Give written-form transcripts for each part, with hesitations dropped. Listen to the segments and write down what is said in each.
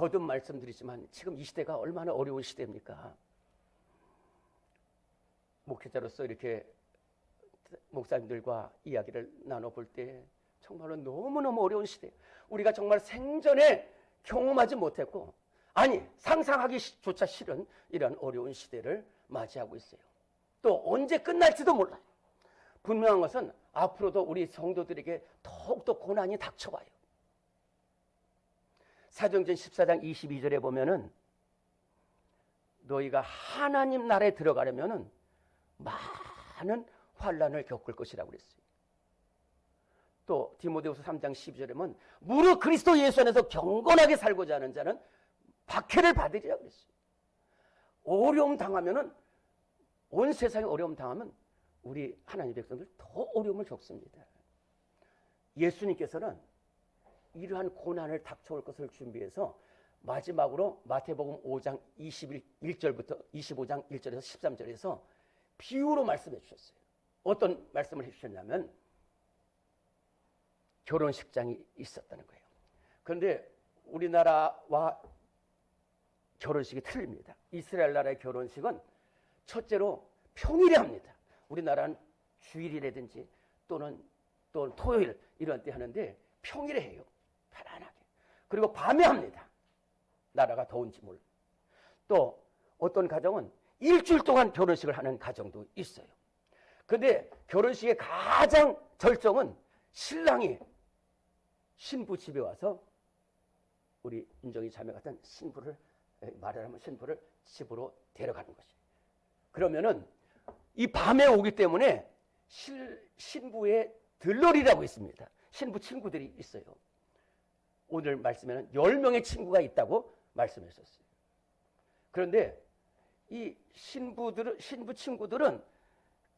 거듭 말씀드리지만 지금 이 시대가 얼마나 어려운 시대입니까? 목회자로서 이렇게 목사님들과 이야기를 나눠볼 때 정말로 너무너무 어려운 시대, 우리가 정말 생전에 경험하지 못했고, 아니 상상하기조차 싫은 이런 어려운 시대를 맞이하고 있어요. 또 언제 끝날지도 몰라요. 분명한 것은 앞으로도 우리 성도들에게 더욱더 고난이 닥쳐와요. 사도행전 14장 22절에 보면은 너희가 하나님 나라에 들어가려면은 많은 환난을 겪을 것이라고 그랬어요. 또 디모데후서 3장 12절에 보면 무릇 그리스도 예수 안에서 경건하게 살고자 하는 자는 박해를 받으리라 그랬어요. 어려움 당하면은, 온 세상에 어려움 당하면 우리 하나님의 백성들 더 어려움을 겪습니다. 예수님께서는 이러한 고난을 닥쳐올 것을 준비해서 마지막으로 마태복음 5장 21절부터 25장 1절에서 13절에서 비유로 말씀해 주셨어요. 어떤 말씀을 해주셨냐면 결혼식장이 있었다는 거예요. 그런데 우리나라와 결혼식이 틀립니다. 이스라엘 나라의 결혼식은 첫째로 평일에 합니다. 우리나라는 주일이라든지 또는 토요일 이런 때 하는데 평일에 해요. 편안하게. 그리고 밤에 합니다. 나라가 더운지 몰라. 또 어떤 가정은 일주일 동안 결혼식을 하는 가정도 있어요. 그런데 결혼식의 가장 절정은 신랑이 신부 집에 와서, 우리 인정이 자매 같은 신부를, 말을 하면 신부를 집으로 데려가는 것이에요. 그러면은 이 밤에 오기 때문에 신부의 들러리라고 있습니다. 신부 친구들이 있어요. 오늘 말씀에는 10명의 친구가 있다고 말씀했었어요. 그런데 이 신부 친구들은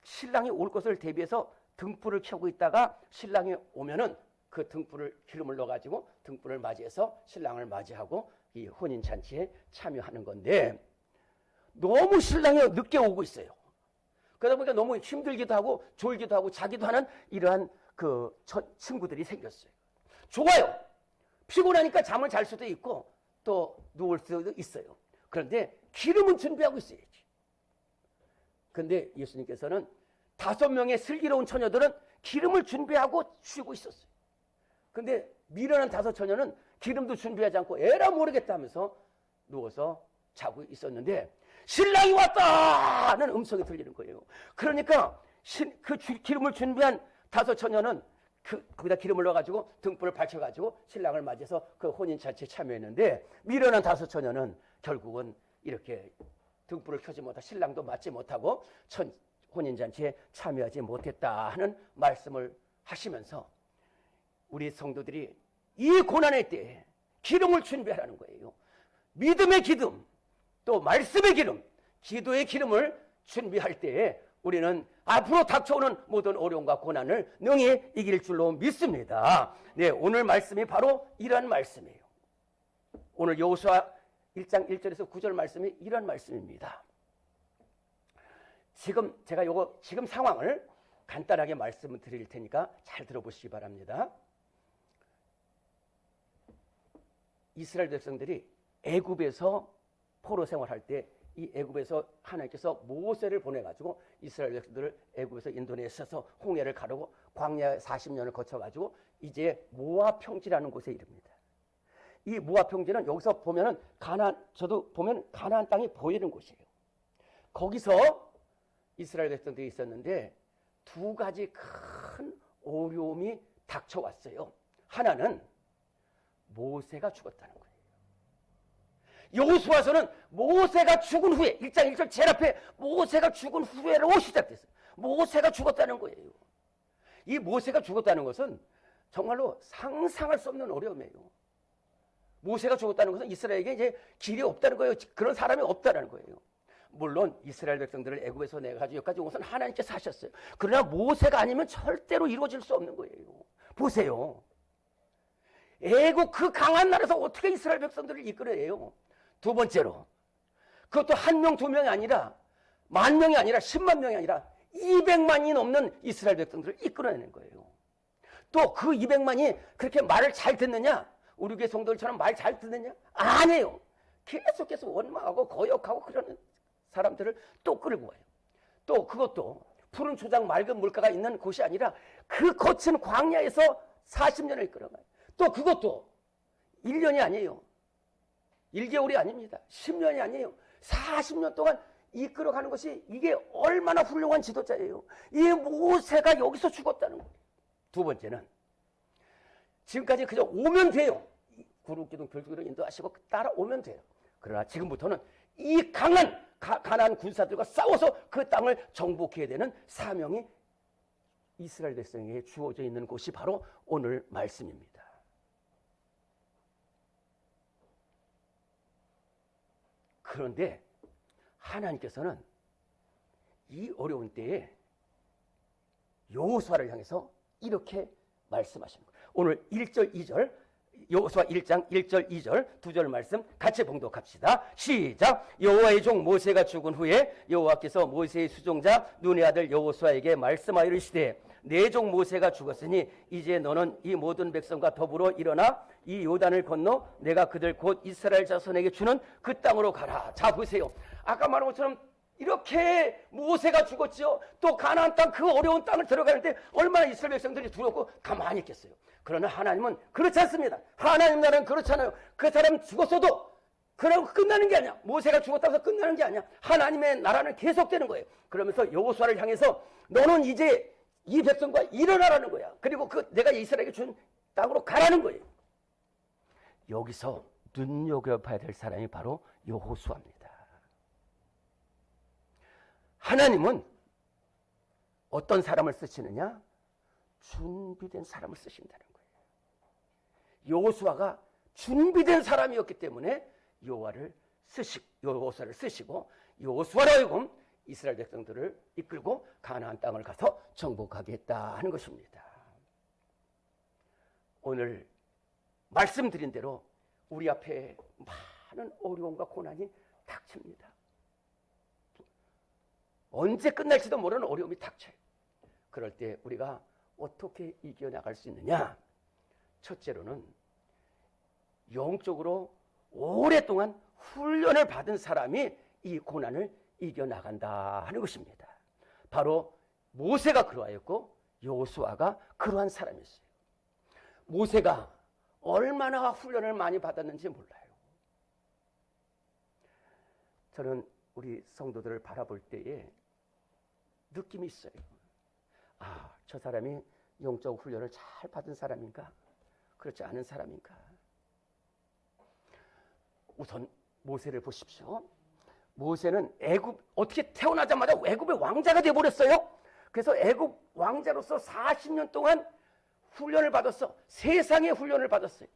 신랑이 올 것을 대비해서 등불을 켜고 있다가 신랑이 오면은 그 등불을 기름을 넣어가지고 등불을 맞이해서 신랑을 맞이하고 이 혼인잔치에 참여하는 건데, 너무 신랑이 늦게 오고 있어요. 그러다 보니까 너무 힘들기도 하고 졸기도 하고 자기도 하는 이러한 그 친구들이 생겼어요. 좋아요. 피곤하니까 잠을 잘 수도 있고 또 누울 수도 있어요. 그런데 기름은 준비하고 있어야지. 그런데 예수님께서는 5명의 슬기로운 처녀들은 기름을 준비하고 쉬고 있었어요. 근데 미련한 5 처녀는 기름도 준비하지 않고 에라 모르겠다면서 누워서 자고 있었는데 신랑이 왔다는 음성이 들리는 거예요. 그러니까 그 기름을 준비한 5 처녀는 거기다 기름을 넣어가지고 등불을 밝혀가지고 신랑을 맞이해서 그 혼인잔치에 참여했는데, 미련한 5 처녀는 결국은 이렇게 등불을 켜지 못하고 신랑도 맞지 못하고 혼인잔치에 참여하지 못했다 하는 말씀을 하시면서 우리 성도들이 이 고난의 때에 기름을 준비하라는 거예요. 믿음의 기름, 또 말씀의 기름, 기도의 기름을 준비할 때에 우리는 앞으로 닥쳐오는 모든 어려움과 고난을 능히 이길 줄로 믿습니다. 네, 오늘 말씀이 바로 이런 말씀이에요. 오늘 여호수아 1장 1절에서 9절 말씀이 이런 말씀입니다. 지금 제가 지금 상황을 간단하게 말씀을 드릴 테니까 잘 들어보시기 바랍니다. 이스라엘 백성들이 애굽에서 포로 생활할 때 이 애굽에서 하나님께서 모세를 보내가지고 이스라엘 백성들을 애굽에서 인도내셔서 홍해를 가르고 광야 40년을 거쳐가지고 이제 모압 평지라는 곳에 이릅니다. 이 모압 평지는 여기서 보면은 저도 보면 가나안 땅이 보이는 곳이에요. 거기서 이스라엘 백성들이 있었는데 2가지 큰 어려움이 닥쳐왔어요. 하나는 모세가 죽었다는 거예요. 여호수아서는 모세가 죽은 후에 1장 1절 제일 앞에 모세가 죽은 후에로 시작됐어요. 모세가 죽었다는 거예요. 이 모세가 죽었다는 것은 정말로 상상할 수 없는 어려움이에요. 모세가 죽었다는 것은 이스라엘에게 이제 길이 없다는 거예요. 그런 사람이 없다는 거예요. 물론 이스라엘 백성들을 애굽에서 내가지고 여기까지 온 것은 하나님께서 하셨어요. 그러나 모세가 아니면 절대로 이루어질 수 없는 거예요. 보세요. 애국 그 강한 나라에서 어떻게 이스라엘 백성들을 이끌어내요? 2번째로 그것도 1명 2명이 아니라 10,000명이 아니라 10만 명이 아니라 200만이 넘는 이스라엘 백성들을 이끌어내는 거예요. 또 그 200만이 그렇게 말을 잘 듣느냐? 우리 교회 성도들처럼 말 잘 듣느냐? 아니에요. 계속해서 원망하고 거역하고 그러는 사람들을 또 끌고 와요. 또 그것도 푸른 초장 맑은 물가가 있는 곳이 아니라 그 거친 광야에서 40년을 끌어가요. 또 그것도 1년이 아니에요. 1개월이 아닙니다. 10년이 아니에요. 40년 동안 이끌어가는 것이 이게 얼마나 훌륭한 지도자예요. 이 모세가 여기서 죽었다는 거예요. 두 번째는 지금까지 그저 오면 돼요. 구름기둥 별기둥 인도하시고 따라오면 돼요. 그러나 지금부터는 이 강한 가나안 군사들과 싸워서 그 땅을 정복해야 되는 사명이 이스라엘 백성에게 주어져 있는 곳이 바로 오늘 말씀입니다. 그런데 하나님께서는 이 어려운 때에 여호수아를 향해서 이렇게 말씀하시는 거예요. 오늘 1절 2절 여호수아 1장 1절 2절 두 절 말씀 같이 봉독합시다. 시작. 여호와의 종 모세가 죽은 후에 여호와께서 모세의 수종자 눈의 아들 여호수아에게 말씀하여 이르시되 내 종 모세가 죽었으니 이제 너는 이 모든 백성과 더불어 일어나 이 요단을 건너 내가 그들 곧 이스라엘 자손에게 주는 그 땅으로 가라. 자 보세요. 아까 말한 것처럼 이렇게 모세가 죽었지요. 또 가나안 땅 그 어려운 땅을 들어가는데 얼마나 이스라엘 백성들이 두렵고 가만히 있겠어요. 그러나 하나님은 그렇지 않습니다. 하나님 나라는 그렇잖아요. 그 사람 죽었어도 그러고 끝나는 게 아니야. 모세가 죽었다고 해서 끝나는 게 아니야. 하나님의 나라는 계속되는 거예요. 그러면서 여호수아를 향해서 너는 이제 이 백성과 일어나라는 거야. 그리고 그 내가 이스라엘에게 준 땅으로 가라는 거예요. 여기서 눈여겨봐야 될 사람이 바로 여호수아입니다. 하나님은 어떤 사람을 쓰시느냐? 준비된 사람을 쓰신다는 거예요. 여호수아가 준비된 사람이었기 때문에 여호수아를 쓰시고 여호수아로 하여금 이스라엘 백성들을 이끌고 가나안 땅을 가서 정복하게 했다 하는 것입니다. 오늘 말씀드린 대로 우리 앞에 많은 어려움과 고난이 닥칩니다. 언제 끝날지도 모르는 어려움이 닥쳐요. 그럴 때 우리가 어떻게 이겨나갈 수 있느냐? 첫째로는 영적으로 오랫동안 훈련을 받은 사람이 이 고난을 이겨나간다 하는 것입니다. 바로 모세가 그러하였고 여호수아가 그러한 사람이었어요. 모세가 얼마나 훈련을 많이 받았는지 몰라요. 저는 우리 성도들을 바라볼 때에 느낌이 있어요. 아, 저 사람이 영적 훈련을 잘 받은 사람인가? 그렇지 않은 사람인가? 우선 모세를 보십시오. 모세는 어떻게 태어나자마자 애굽의 왕자가 되어버렸어요. 그래서 애굽 왕자로서 40년 동안 훈련을 받았어. 세상의 훈련을 받았어요.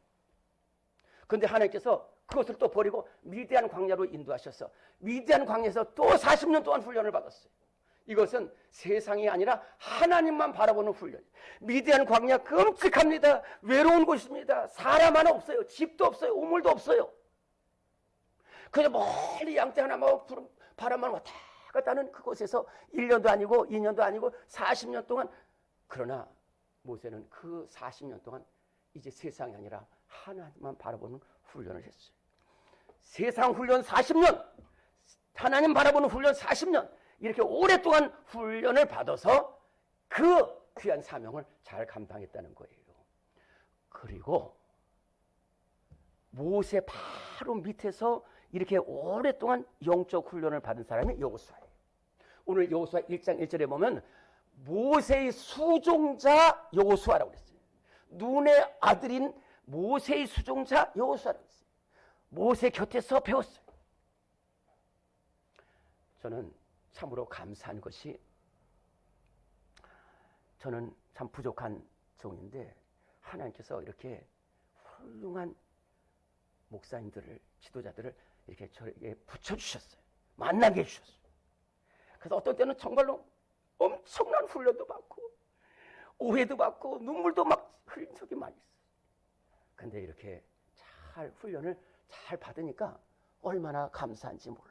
그런데 하나님께서 그것을 또 버리고 미디안 광야로 인도하셔서 미디안 광야에서 또 40년 동안 훈련을 받았어요. 이것은 세상이 아니라 하나님만 바라보는 훈련. 미디안 광야 끔찍합니다. 외로운 곳입니다. 사람 하나 없어요. 집도 없어요. 우물도 없어요. 그냥 멀리 양떼 하나만 바람만 왔다 갔다 하는 그곳에서 1년도 아니고 2년도 아니고 40년 동안. 그러나 모세는 그 40년 동안 이제 세상이 아니라 하나님만 바라보는 훈련을 했어요. 세상 훈련 40년, 하나님 바라보는 훈련 40년, 이렇게 오랫동안 훈련을 받아서 그 귀한 사명을 잘 감당했다는 거예요. 그리고 모세 바로 밑에서 이렇게 오랫동안 영적 훈련을 받은 사람이 여호수아예요. 오늘 여호수아 1장 1절에 보면 모세의 수종자 여호수아라고 그랬어요. 눈의 아들인 모세의 수종자 여호수아라고 했어요. 모세 곁에서 배웠어요. 저는 참으로 감사한 것이, 저는 참 부족한 종인데 하나님께서 이렇게 훌륭한 목사님들을, 지도자들을 이렇게 저에게 붙여주셨어요. 만나게 해주셨어요. 그래서 어떤 때는 정말로 엄청난 훈련도 받고 오해도 받고 눈물도 막 흘린 적이 많이 있어요. 근데 이렇게 잘 훈련을 잘 받으니까 얼마나 감사한지 몰라요.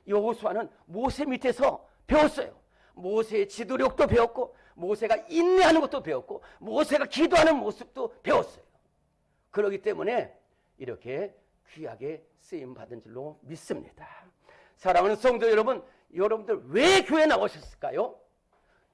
여호수아는 모세 밑에서 배웠어요. 모세의 지도력도 배웠고 모세가 인내하는 것도 배웠고 모세가 기도하는 모습도 배웠어요. 그렇기 때문에 이렇게 귀하게 쓰임받은 줄로 믿습니다. 사랑하는 성도 여러분, 여러분들 왜 교회 나오셨을까요?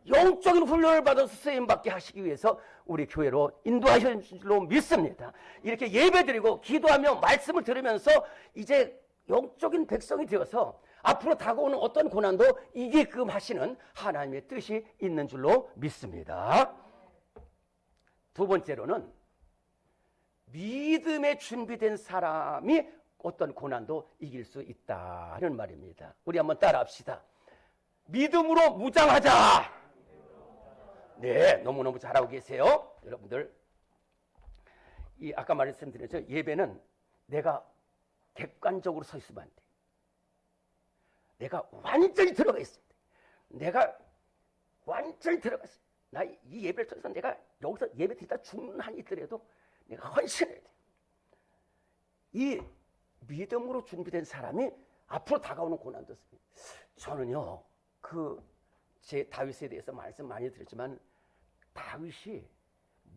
영적인 훈련을 받아서 쓰임받게 하시기 위해서 우리 교회로 인도하신 줄로 믿습니다. 이렇게 예배드리고 기도하며 말씀을 들으면서 이제 영적인 백성이 되어서 앞으로 다가오는 어떤 고난도 이기끔 하시는 하나님의 뜻이 있는 줄로 믿습니다. 두 번째로는 믿음에 준비된 사람이 어떤 고난도 이길 수 있다는 말입니다. 우리 한번 따라합시다. 믿음으로 무장하자. 네, 너무너무 잘하고 계세요. 여러분들, 아까 말씀드렸죠. 예배는 내가 객관적으로 서 있으면 안 돼. 내가 완전히 들어가 있어야 돼. 내가 완전히 들어갔어. 나 이 예배를 통해서 내가 여기서 예배 드리다 죽는 한이 있더라도 내가 헌신해야 돼. 이 믿음으로 준비된 사람이 앞으로 다가오는 고난도 저는요, 제 다윗에 대해서 말씀 많이 드렸지만 다윗이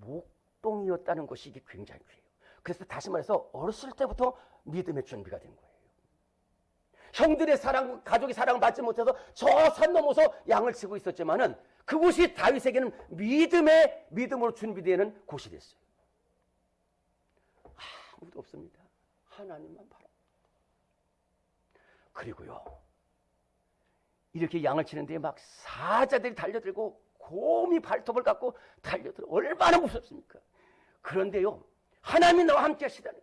목동이었다는 것이 이게 굉장히 귀해요. 그래서 다시 말해서 어렸을 때부터 믿음의 준비가 된 거예요. 형들의 사랑, 가족의 사랑을 받지 못해서 저 산 넘어서 양을 치고 있었지만은 그곳이 다윗에게는 믿음으로 준비되는 곳이 됐어요. 아무도 없습니다. 하나님만 바랍니다. 그리고요, 이렇게 양을 치는데 막 사자들이 달려들고 곰이 발톱을 갖고 달려들어. 얼마나 무섭습니까? 그런데요, 하나님이 나와 함께 하시다니.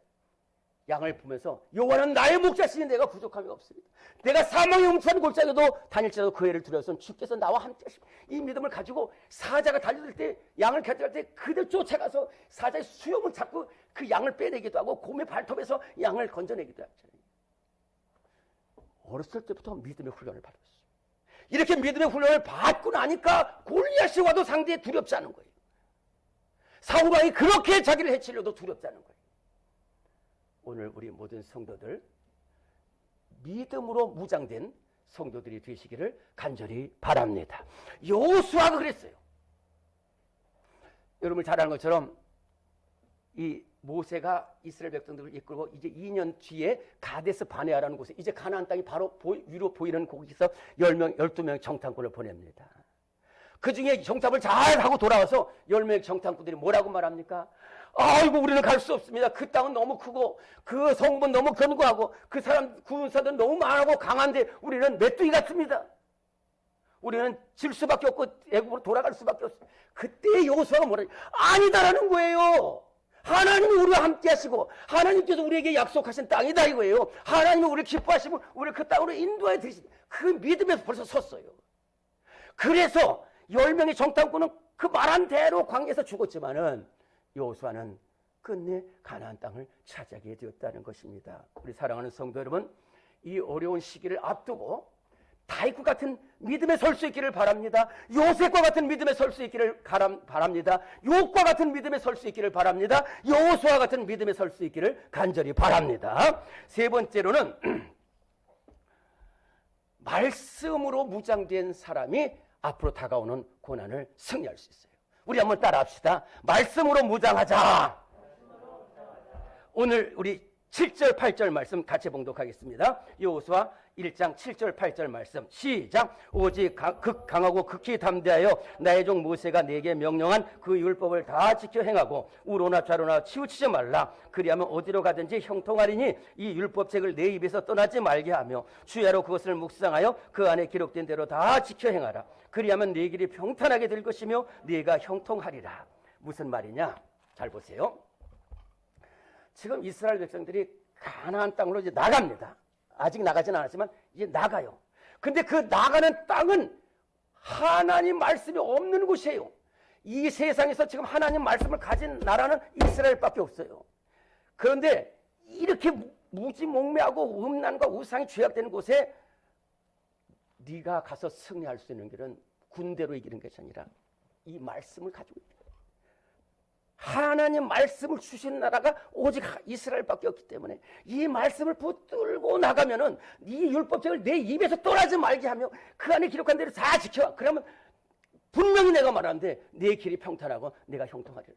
양을 보면서 여호와는 나의 목자시니 내가 부족함이 없습니다. 내가 사망의 음침한 골짜기도 다닐지라도 그 애를 두려워서는 주께서 나와 함께 하십니다. 이 믿음을 가지고 사자가 달려들 때, 양을 가져갈 때 그들 쫓아가서 사자의 수염을 잡고 그 양을 빼내기도 하고 곰의 발톱에서 양을 건져내기도 하잖아요. 어렸을 때부터 믿음의 훈련을 받았어요. 이렇게 믿음의 훈련을 받고 나니까 골리앗이 와도 상대에 두렵지 않은 거예요. 사울 왕이 그렇게 자기를 해치려도 두렵지 않은 거예요. 오늘 우리 모든 성도들 믿음으로 무장된 성도들이 되시기를 간절히 바랍니다. 여호수아가 그랬어요. 여러분 잘 아는 것처럼 이 모세가 이스라엘 백성들을 이끌고 이제 2년 뒤에 가데스 바네아라는 곳에 이제 가나안 땅이 바로 위로 보이는 곳에서 12명 정탐꾼을 보냅니다. 그 중에 정탐을 잘 하고 돌아와서 10명의 정탐꾼들이 뭐라고 말합니까? 아이고, 우리는 갈 수 없습니다. 그 땅은 너무 크고 그 성읍은 너무 견고하고 그 사람 군사들은 너무 많고 강한데 우리는 메뚜기 같습니다. 우리는 질 수밖에 없고 애굽으로 돌아갈 수밖에 없습니다. 그때 여호수아가 뭐라고? 아니다라는 거예요. 하나님이 우리와 함께 하시고 하나님께서 우리에게 약속하신 땅이다 이거예요. 하나님이 우리를 기뻐하시고 우리를 그 땅으로 인도해 드리신 그 믿음에서 벌써 섰어요. 그래서 10명의 정탐꾼은 그 말한 대로 광야에서 죽었지만은 여호수아는 끝내 가나안 땅을 차지하게 되었다는 것입니다. 우리 사랑하는 성도 여러분, 이 어려운 시기를 앞두고 다윗과 같은 믿음에 설 수 있기를 바랍니다. 요셉과 같은 믿음에 설 수 있기를 바랍니다. 욥과 같은 믿음에 설 수 있기를 바랍니다. 여호수아 같은 믿음에 설 수 있기를 간절히 바랍니다. 세 번째로는 말씀으로 무장된 사람이 앞으로 다가오는 고난을 승리할 수 있어요. 우리 한번 따라합시다. 말씀으로 무장하자. 오늘 우리 7절 8절 말씀 같이 봉독하겠습니다. 여호수아 1장 7절 8절 말씀 시작. 오직 극강하고 극히 담대하여 나의 종 모세가 내게 명령한 그 율법을 다 지켜 행하고 우로나 좌로나 치우치지 말라. 그리하면 어디로 가든지 형통하리니 이 율법책을 내 입에서 떠나지 말게 하며 주야로 그것을 묵상하여 그 안에 기록된 대로 다 지켜 행하라. 그리하면 네 길이 평탄하게 될 것이며 네가 형통하리라. 무슨 말이냐? 잘 보세요. 지금 이스라엘 백성들이 가나안 땅으로 이제 나갑니다. 아직 나가진 않았지만 이제 나가요. 근데 그 나가는 땅은 하나님 말씀이 없는 곳이에요. 이 세상에서 지금 하나님 말씀을 가진 나라는 이스라엘밖에 없어요. 그런데 이렇게 무지몽매하고 음란과 우상이 죄악되는 곳에 네가 가서 승리할 수 있는 길은 군대로 이기는 것이 아니라 이 말씀을 가지고 있다. 하나님 말씀을 주신 나라가 오직 이스라엘밖에 없기 때문에 이 말씀을 붙들고 나가면은 이 율법책을 내 입에서 떠나지 말게 하며 그 안에 기록한 대로 다 지켜. 그러면 분명히 내가 말하는데 내 길이 평탄하고 내가 형통하리라.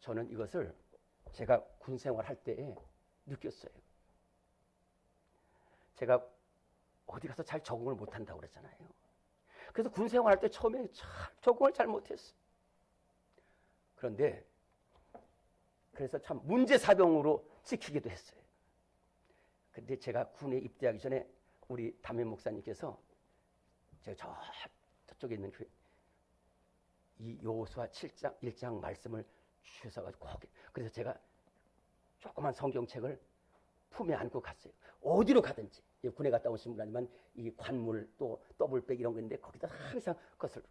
저는 이것을 제가 군 생활할 때에 느꼈어요. 제가 어디 가서 잘 적응을 못한다고 그랬잖아요. 그래서 군 생활할 때 처음에 잘 적응을 잘 못했어요. 그런데 그래서 참 문제사병으로 찍히기도 했어요. 근데 제가 군에 입대하기 전에 우리 담임 목사님께서 제가 저쪽에 있는 교회 이 여호수아 7장 1장 말씀을 주셔가지고 그래서 제가 조그만 성경책을 품에 안고 갔어요. 어디로 가든지 군에 갔다 오신 분 아니면 이 관물 또 더블백 이런 거 있는데 거기다 항상 그것을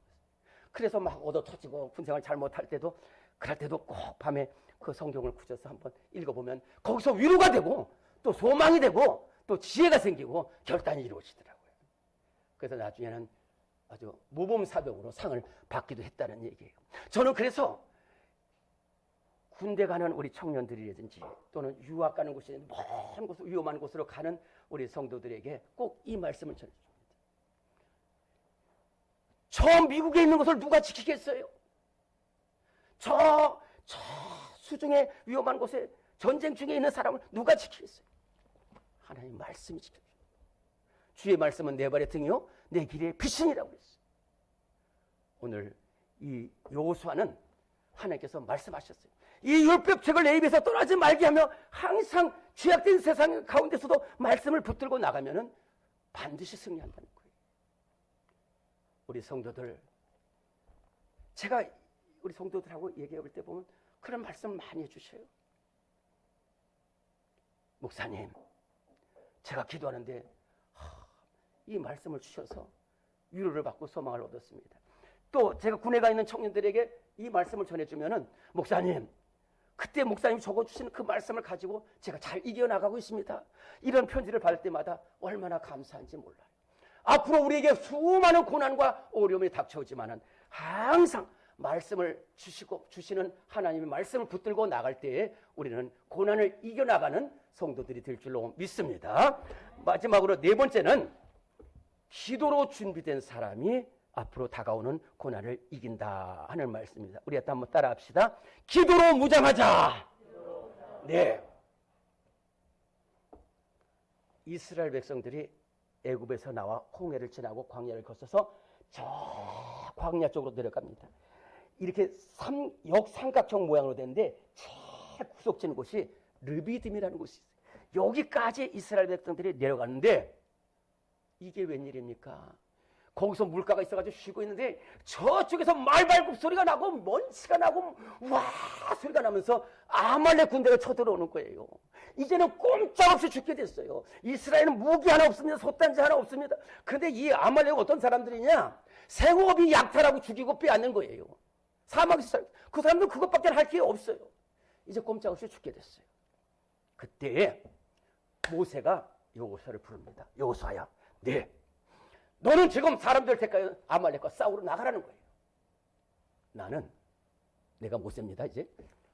그래서 막 얻어 터지고 군생활 잘못할 때도 그럴 때도 꼭 밤에 그 성경을 굳혀서 한번 읽어보면 거기서 위로가 되고 또 소망이 되고 또 지혜가 생기고 결단이 이루어지더라고요. 그래서 나중에는 아주 모범사병으로 상을 받기도 했다는 얘기예요. 저는 그래서 군대 가는 우리 청년들이라든지 또는 유학 가는 곳이 먼 곳, 위험한 곳으로 가는 우리 성도들에게 꼭 이 말씀을 전해줍니다. 저 미국에 있는 것을 누가 지키겠어요? 저 수중에 위험한 곳에 전쟁 중에 있는 사람을 누가 지키겠어요? 하나님 말씀이 지켜줍니다. 주의 말씀은 내 발의 등이요 내 길의 빛이니라고 그랬어요. 오늘 이 여호수아는 하나님께서 말씀하셨어요. 이 율법책을 내 입에서 떠나지 말게 하며 항상 죄악된 세상 가운데서도 말씀을 붙들고 나가면은 반드시 승리한다는 거예요. 우리 성도들, 제가 우리 성도들하고 얘기해 볼 때 보면 그런 말씀 많이 해주셔요. 목사님, 제가 기도하는데 이 말씀을 주셔서 위로를 받고 소망을 얻었습니다. 또 제가 군에 가 있는 청년들에게 이 말씀을 전해주면은 목사님, 그때 목사님이 적어주시는 그 말씀을 가지고 제가 잘 이겨나가고 있습니다. 이런 편지를 받을 때마다 얼마나 감사한지 몰라요. 앞으로 우리에게 수많은 고난과 어려움이 닥쳐오지만은 항상 말씀을 주시는 하나님의 말씀을 붙들고 나갈 때에 우리는 고난을 이겨나가는 성도들이 될 줄로 믿습니다. 마지막으로 네 번째는 기도로 준비된 사람이 앞으로 다가오는 고난을 이긴다 하는 말씀입니다. 우리 한번 따라 합시다. 기도로 무장하자. 네. 이스라엘 백성들이 애굽에서 나와 홍해를 지나고 광야를 거쳐서 저 광야 쪽으로 내려갑니다. 이렇게 역삼각형 모양으로 됐는데 제일 구석진 곳이 르비딤이라는 곳이 있어요. 여기까지 이스라엘 백성들이 내려가는데 이게 웬일입니까? 거기서 물가가 있어가지고 쉬고 있는데 저쪽에서 말발굽 소리가 나고 먼지가 나고 와 소리가 나면서 아말렉 군대가 쳐들어오는 거예요. 이제는 꼼짝없이 죽게 됐어요. 이스라엘은 무기 하나 없습니다. 솥단지 하나 없습니다. 그런데 이 아말렉은 어떤 사람들이냐? 생업이 약탈하고 죽이고 빼앗는 거예요. 사막에서 살고 그 사람들은 그것밖에 할 게 없어요. 이제 꼼짝없이 죽게 됐어요. 그때 모세가 여호수아를 부릅니다. 여호수아야, 네, 너는 지금 사람들 대가에 아말렉과 싸우러 나가라는 거예요. 나는 내가 모세입니다. 이제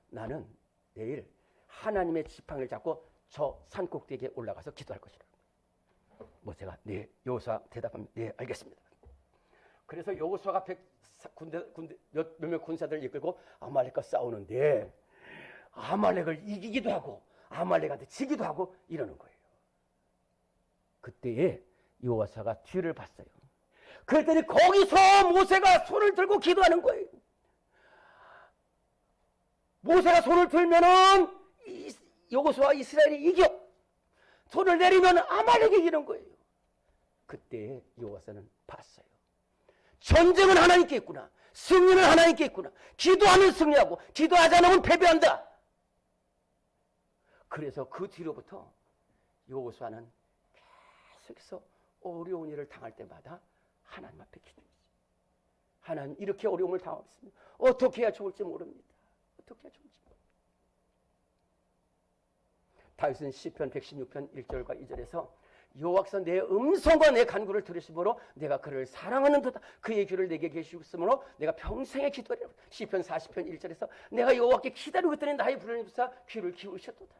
나는 내일 하나님의 지팡이를 잡고 저 산꼭대기에 올라가서 기도할 것이라. 모세가 네, 여호수아 대답합니다. 네, 알겠습니다. 그래서 여호수아가 몇몇 군사들을 이끌고 아말렉과 싸우는데 아말렉을 이기기도 하고 아말렉한테 지기도 하고 이러는 거예요. 그때에 여호수아가 뒤를 봤어요. 그랬더니 거기서 모세가 손을 들고 기도하는 거예요. 모세가 손을 들면은 여호수아 이스라엘이 이겨. 손을 내리면 아말렉이 이기는 거예요. 그때 여호수아는 봤어요. 전쟁은 하나님께 있구나. 승리는 하나님께 있구나. 기도하면 승리하고 기도하지 않으면 패배한다. 그래서 그 뒤로부터 여호수아는 계속해서 어려운 일을 당할 때마다 하나님 앞에 기도했어요. 하나님, 이렇게 어려움을 당하고 있습니다. 어떻게 해야 좋을지 모릅니다. 어떻게 해야 좋을지 모릅니다. 다윗은 시편 116편 1절과 2절에서 여호와께서 내 음성과 내 간구를 들으심으로 내가 그를 사랑하는도다. 그의 귀를 내게 계시었으므로 내가 평생에 기도하리라. 시편 40편 1절에서 내가 여호와께 기다리고 있더니 나의 부르짖음을 듣사 귀를 기울이셨도다.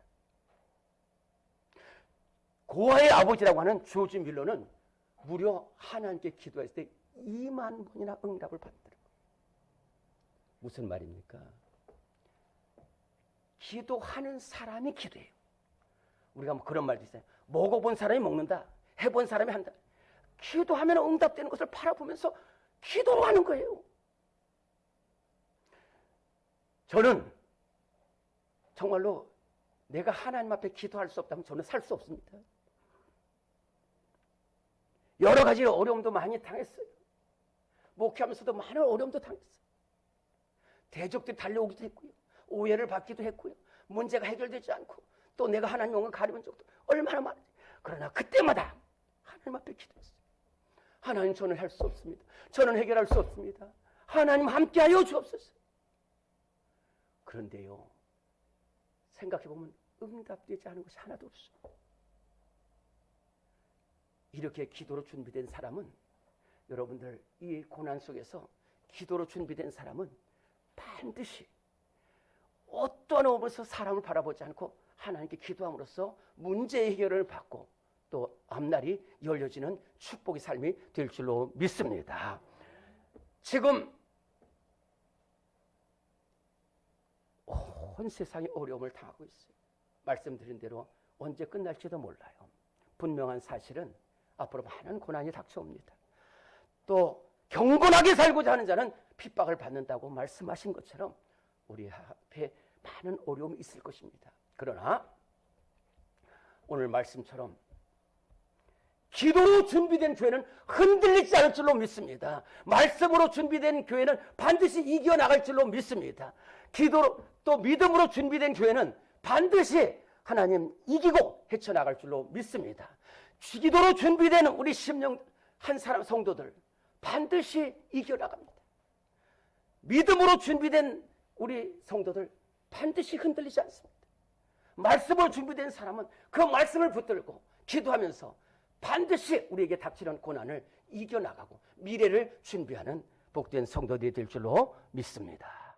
고아의 아버지라고 하는 조지 밀러는 무려 하나님께 기도했을 때 2만 번이나 응답을 받더라고요. 무슨 말입니까? 기도하는 사람이 기도해요. 우리가 뭐 그런 말도 있어요. 먹어본 사람이 먹는다. 해본 사람이 한다. 기도하면 응답되는 것을 바라보면서 기도하는 거예요. 저는 정말로 내가 하나님 앞에 기도할 수 없다면 저는 살 수 없습니다. 여러 가지 어려움도 많이 당했어요. 목회하면서도 많은 어려움도 당했어요. 대적들이 달려오기도 했고요. 오해를 받기도 했고요. 문제가 해결되지 않고 또 내가 하나님 영을 가리는 적도 얼마나 많아요. 그러나 그때마다 하나님 앞에 기도했어요. 하나님, 저는 할 수 없습니다. 저는 해결할 수 없습니다. 하나님 함께하여 주옵소서. 그런데요, 생각해보면 응답되지 않은 것이 하나도 없어요. 이렇게 기도로 준비된 사람은, 여러분들 이 고난 속에서 기도로 준비된 사람은 반드시 어떠한 업에서 사람을 바라보지 않고 하나님께 기도함으로써 문제 해결을 받고 또 앞날이 열려지는 축복의 삶이 될 줄로 믿습니다. 지금 온 세상이 어려움을 당하고 있어요. 말씀드린 대로 언제 끝날지도 몰라요. 분명한 사실은 앞으로 많은 고난이 닥쳐옵니다. 또 경건하게 살고자 하는 자는 핍박을 받는다고 말씀하신 것처럼 우리 앞에 많은 어려움이 있을 것입니다. 그러나 오늘 말씀처럼 기도로 준비된 교회는 흔들리지 않을 줄로 믿습니다. 말씀으로 준비된 교회는 반드시 이겨나갈 줄로 믿습니다. 기도로 또 믿음으로 준비된 교회는 반드시 하나님 이기고 헤쳐나갈 줄로 믿습니다. 기도로 준비된 우리 심령 한 사람 성도들 반드시 이겨나갑니다. 믿음으로 준비된 우리 성도들 반드시 흔들리지 않습니다. 말씀으로 준비된 사람은 그 말씀을 붙들고 기도하면서 반드시 우리에게 닥치는 고난을 이겨나가고 미래를 준비하는 복된 성도들이 될 줄로 믿습니다.